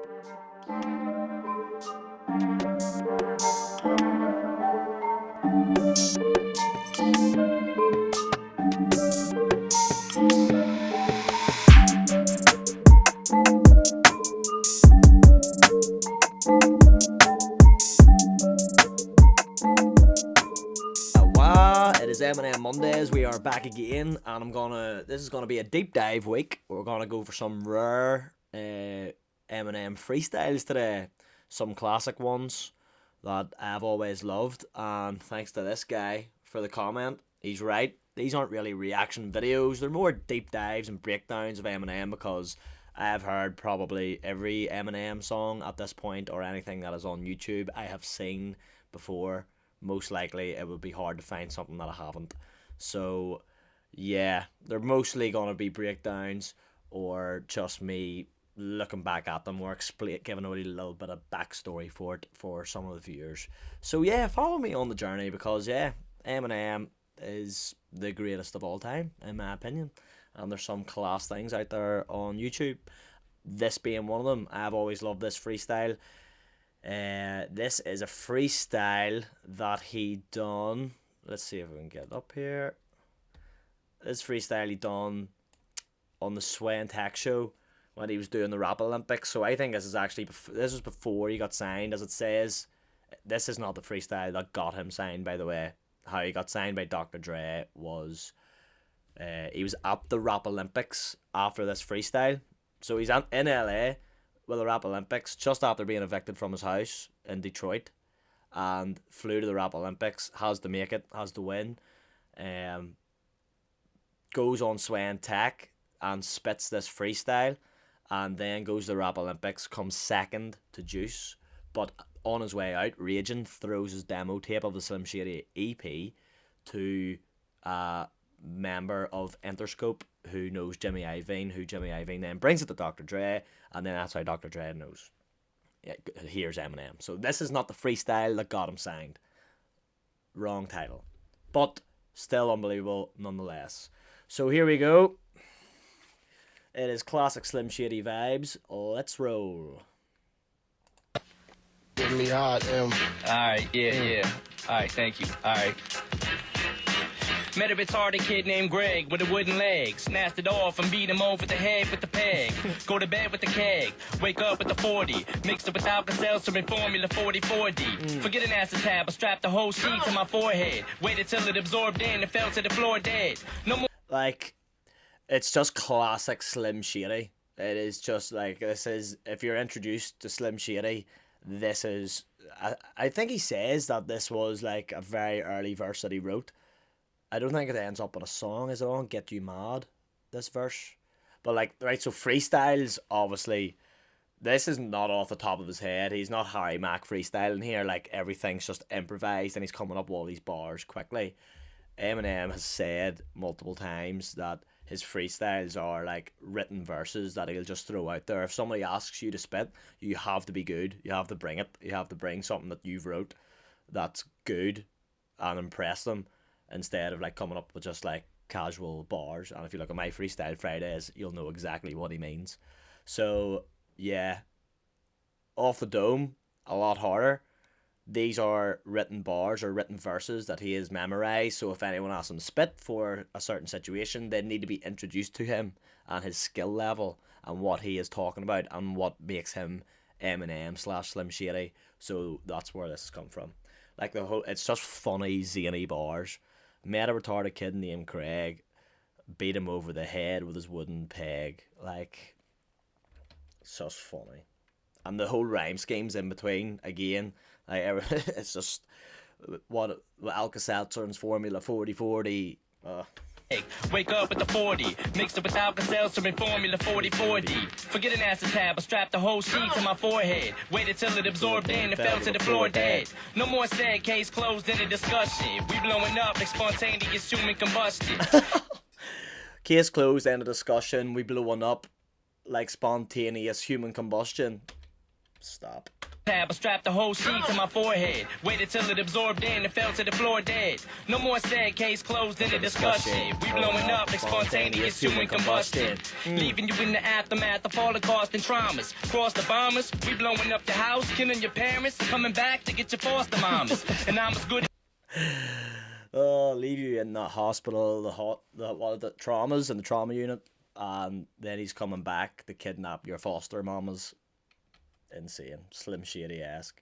It is Eminem Mondays. We are back again, and this is gonna be a deep dive week. We're gonna go for some rare Eminem freestyles today, some classic ones that I've always loved. And thanks to this guy for the comment. He's right. These aren't really reaction videos. They're more deep dives and breakdowns of Eminem, because I've heard probably every Eminem song at this point, or anything that is on YouTube I have seen before. Most likely it would be hard to find something that I haven't. So yeah, they're mostly going to be breakdowns or just me looking back at them, or giving a little bit of backstory for it for some of the viewers. So yeah, follow me on the journey, because yeah, Eminem is the greatest of all time in my opinion, and there's some class things out there on YouTube, this being one of them. I've always loved this freestyle. This is a freestyle that he done. Let's see if we can get it up here. This freestyle he done on the Sway and Tech show when he was doing the Rap Olympics. So I think this was before he got signed, as it says. This is not the freestyle that got him signed, by the way. How he got signed by Dr. Dre was he was at the Rap Olympics after this freestyle. So he's in LA with the Rap Olympics just after being evicted from his house in Detroit, and flew to the Rap Olympics, has to make it, has to win, goes on Sway and Tech and spits this freestyle, and then goes to the Rap Olympics, comes second to Juice, but on his way out, raging, throws his demo tape of the Slim Shady EP to a member of Interscope who knows Jimmy Iovine, who Jimmy Iovine then brings it to Dr. Dre, and then that's how Dr. Dre knows. Yeah, here's Eminem. So this is not the freestyle that got him signed. Wrong title. But still unbelievable nonetheless. So here we go. It is classic Slim Shady vibes. Let's roll. Give me hard, Alright, yeah. Alright, thank you. Alright. Met a retarded kid named Greg with a wooden leg. Snatched it off and beat him over the head with the peg. Go to bed with the keg. Wake up with the 40. Mixed it with Alka-Seltzer and Formula 40-40. Forget an acid tab, I strapped the whole sheet to my forehead. Waited till it absorbed in and fell to the floor dead. No more. Like, it's just classic Slim Shady. It is just like, this is, if you're introduced to Slim Shady, this is, I think he says that this was like a very early verse that he wrote. I don't think it ends up on a song. Is it on Get You Mad, this verse? But like, right, so Freestyles, obviously, this is not off the top of his head. He's not Harry Mack freestyling here. Like, everything's just improvised and he's coming up with all these bars quickly. Eminem has said multiple times that his freestyles are like written verses that he'll just throw out there. If somebody asks you to spit, you have to be good. You have to bring it. You have to bring something that you've wrote that's good and impress them, instead of like coming up with just like casual bars. And if you look at my Freestyle Fridays, you'll know exactly what he means. So yeah, off the dome, a lot harder. These are written bars or written verses that he has memorized. So if anyone asks him to spit for a certain situation, they need to be introduced to him and his skill level and what he is talking about and what makes him Eminem / Slim Shady. So that's where this has come from. Like, the whole, it's just funny, zany bars. Met a retarded kid named Craig, beat him over the head with his wooden peg. Like, it's just funny. And the whole rhyme scheme's in between, again. Like, it's just, what Alka-Seltzer and Formula 40-40. Wake up with the 40. Mixed it with Alka-Seltzer and Formula 40-40. Forget an acid tab, I strapped the whole sheet to my forehead. Waited till it absorbed in and fell to the floor dead. No more said, case closed in a discussion. We blowing up like spontaneous human combustion. Case closed, end of discussion. We blowing up like spontaneous human combustion. Stop. Tab, I strapped the whole sheet to my forehead. Waited till it absorbed in and fell to the floor dead. No more sad, case closed in a discussion. We blowing up like spontaneous human combustion. Leaving you in the aftermath of Holocaust and traumas. Cross the bombers, we blowing up the house, killing your parents, coming back to get your foster mamas. And I'm as good. Oh, leave you in the hospital, the traumas and the trauma unit, and then he's coming back to kidnap your foster mamas. Insane. Slim Shady-esque.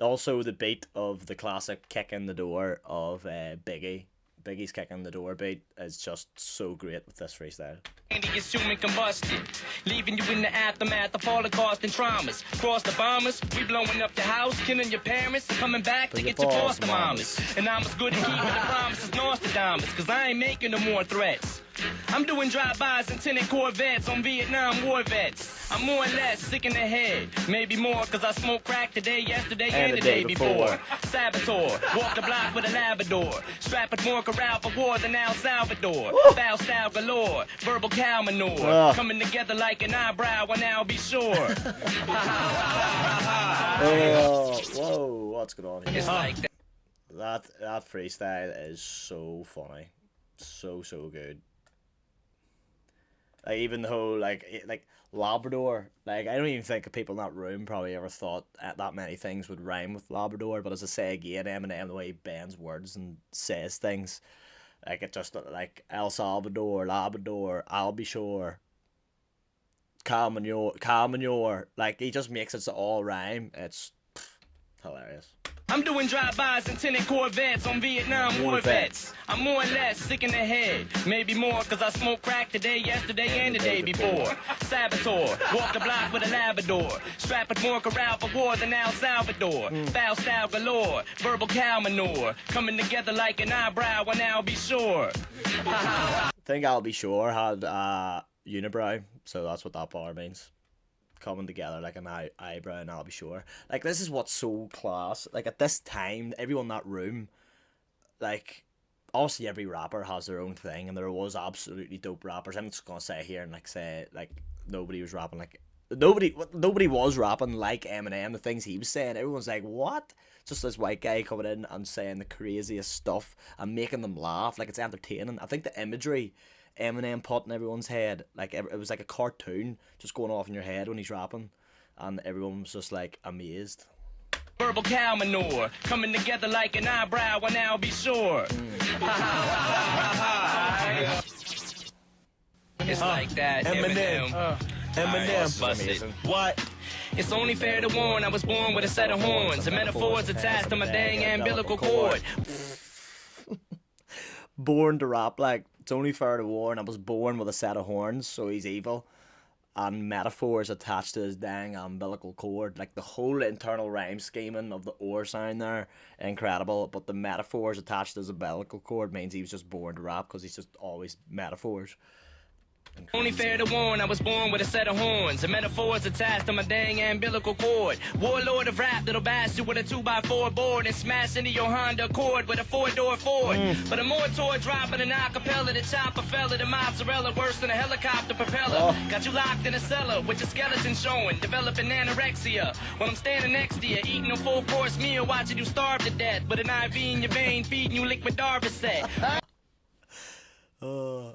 Also, the beat of the classic kick in the door of Biggie. Biggie's kick in the door beat is just so great with this freestyle. It's human combustion, leaving you in the aftermath of Holocaust and traumas. Cross the bombers, we blowing up the house, killing your parents, coming back to get your foster mamas. And I'm as good at keeping the promises Nostradamus, cause I ain't making no more threats. I'm doing drive-bys and tinted Corvettes on Vietnam war vets. I'm more or less sick in the head, maybe more cause I smoked crack today, yesterday, and the day before. Saboteur, walk the block with a Labrador, strapping more corral for war than El Salvador. Foul style galore, verbal cow manure, coming together like an eyebrow and I'll be sure. Oh, whoa, what's going on here? It's like That freestyle is so funny, so good. Like, even the whole like Labrador, like I don't even think people in that room probably ever thought that many things would rhyme with Labrador. But as I say again, Eminem, the way he bends words and says things, like it just like El Salvador, Labrador, I'll be sure, Carmenor, like he just makes it all rhyme. It's hilarious. I'm doing drive-bys and tinted Corvettes on Vietnam war vets. I'm more or less sick in the head, maybe more cause I smoked crack today, yesterday, and the day before. Saboteur, walk the block with a Labrador, strapping more corral for war than El Salvador. Foul style galore, verbal cow manure, coming together like an eyebrow and I'll be sure. I think I'll be sure had unibrow, so that's what that bar means. Coming together like an eyebrow and I'll be sure. Like, this is what's so class. Like, at this time, everyone in that room, like, obviously every rapper has their own thing, and there was absolutely dope rappers. I'm just gonna say here and say nobody was rapping like nobody was rapping like Eminem. The things he was saying, everyone's like, what? Just this white guy coming in and saying the craziest stuff and making them laugh. Like, it's entertaining. I think the imagery Eminem put in everyone's head, like it was like a cartoon just going off in your head when he's rapping, and everyone was just like amazed. Verbal cow manure, coming together like an eyebrow and I'll be sure. It's like that, Eminem. Eminem. What? It's only fair to warn, I was born with a set of horns and metaphors attached to my dang umbilical cord. Born to rap, like, it's only fair to warn, I was born with a set of horns, so he's evil. And metaphors attached to his dang umbilical cord. Like, the whole internal rhyme scheming of the or sound there, incredible. But the metaphors attached to his umbilical cord means he was just born to rap, because he's just always metaphors. Only fair to warn, I was born with a set of horns and metaphors attached to my dang umbilical cord. Warlord of rap that'll bash you with a 2x4 board and smash into your Honda Accord with a 4-door Ford. But a more toy dropping an acapella, the chopper fella, the mozzarella worse than a helicopter propeller. Got you locked in a cellar with your skeleton showing, developing anorexia. While I'm standing next to you, eating a full-course meal, watching you starve to death with an IV in your vein, feeding you liquid Darvocet.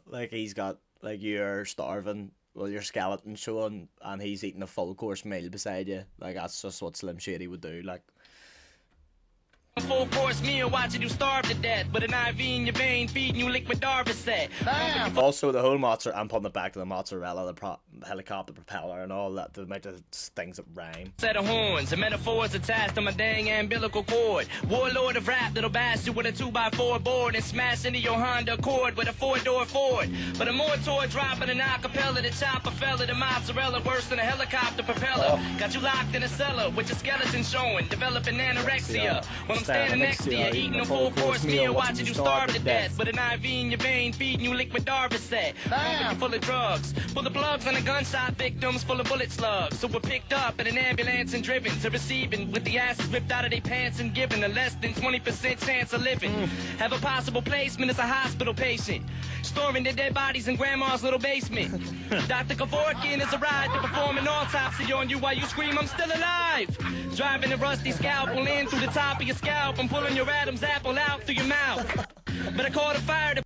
Like he's got, like, you're starving with your skeleton showing and he's eating a full course meal beside you. Like, that's just what Slim Shady would do. Like, a full-course meal, watching you starve to death with an IV in your vein, feeding you liquid Darvocet. Also, the whole mozzarella, I'm putting it back to the mozzarella, the helicopter propeller and all that, the amount of things that rhyme. Set of horns and metaphors attached to my dang umbilical cord. Warlord of rap that'll bash you with a 2x4 board and smash into your Honda Accord with a 4-door Ford. But a more toy dropping an acapella, the chopper fella, the mozzarella worse than a helicopter propeller. Got you locked in a cellar with your skeleton showing, developing anorexia. When I'm standing next to you, eating a full-course meal, watching you starve to death with an IV in your vein, feeding you liquid Darvocet. You're full of drugs, pull the plugs on the gunshot victims full of bullet slugs. So we're picked up in an ambulance and driven to receiving with the asses ripped out of their pants and given a less than 20% chance of living. Have a possible placement as a hospital patient. Storing their dead bodies in grandma's little basement. Dr. Kevorkian is a ride to perform an autopsy on you while you scream, I'm still alive. Driving a rusty scalpel in through the top of your scalp and pulling your Adam's apple out through your mouth. But I caught a fire to...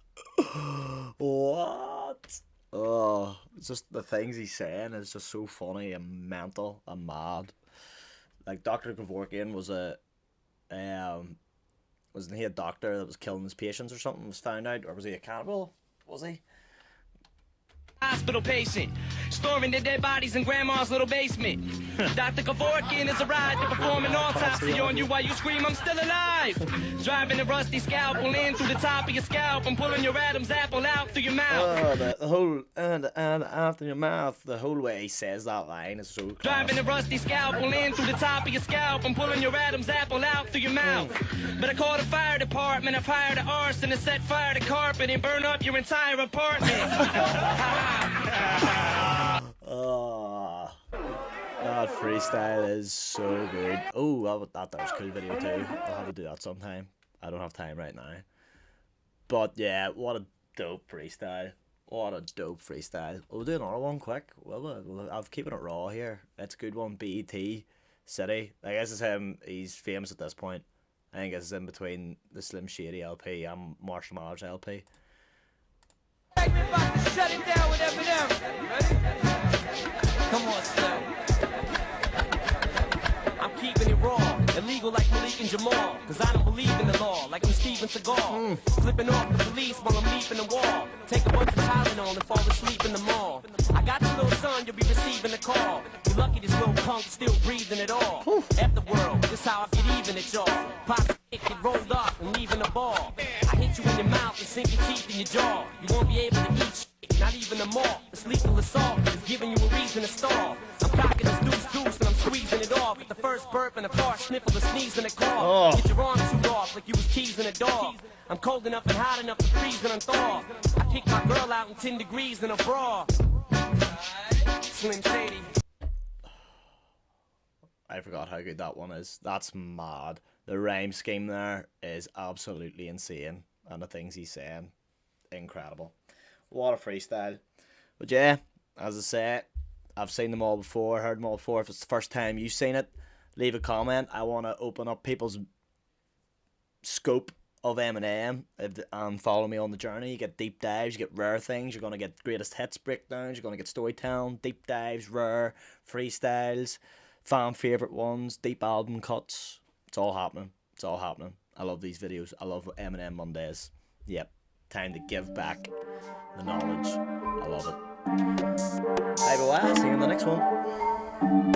What? Oh, it's just the things he's saying is just so funny and mental and mad. Like Dr. Kevorkian was wasn't he a doctor that was killing his patients or something? Was found out, or was he a cannibal? Was he? Hospital patient, storing their dead bodies in grandma's little basement. Dr. Kevorkian is a ride to perform an autopsy on you while you scream, I'm still alive. Driving a rusty scalpel in through the top of your scalp and pulling your Adam's apple out through your mouth. Oh, the whole and after your mouth, the whole way he says that line is so class. Driving a rusty scalpel in through the top of your scalp and pulling your Adam's apple out through your mouth. But I called a fire department, I've hired an arson to set fire to carpet and burn up your entire apartment. Oh, that freestyle is so good. Oh, that was a cool video too. I'll have to do that sometime. I don't have time right now. But yeah, what a dope freestyle. What a dope freestyle. We'll do another one quick. I'm keeping it raw here. It's a good one. BET City. I guess it's him. He's famous at this point. I think it's in between the Slim Shady LP and Marshall Mathers LP. About to shut it down with Eminem. You ready? Come on, Slim. I'm keeping it raw, illegal like Malik and Jamal. Cause I don't believe in the law, like I'm Steven Seagal. Flipping off the police while I'm leaping the wall. Take a bunch of Tylenol and fall asleep in the mall. I got your little son, you'll be receiving a call. You lucky this little punk still breathing at all. F the world, this how I get even at y'all. Pop stick, get rolled up and leaving the ball. I hit you in your mouth and sink your teeth in your jaw. You won't be able to eat shit, not even a mall. This lethal assault is giving you a reason to stall. I'm cocking this deuce and I'm squeezing it off. With the first burp and a far sniffle, a sneeze and a cough. Get your arm chewed off like you was teasing a dog. I'm cold enough and hot enough to freeze and unthaw. I kick my girl out in 10 degrees in a bra. Slim Shady. I forgot how good that one is. That's mad. The rhyme scheme there is absolutely insane. And the things he's saying, incredible. What a freestyle. But yeah, as I say, I've seen them all before, heard them all before. If it's the first time you've seen it, leave a comment. I want to open up people's scope of Eminem and follow me on the journey. You get deep dives, you get rare things, you're going to get greatest hits breakdowns, you're going to get storytelling, deep dives, rare, freestyles, fan favourite ones, deep album cuts. It's all happening. It's all happening. I love these videos. I love Eminem Mondays. Yep. Time to give back the knowledge. I love it. Bye bye. See you in the next one.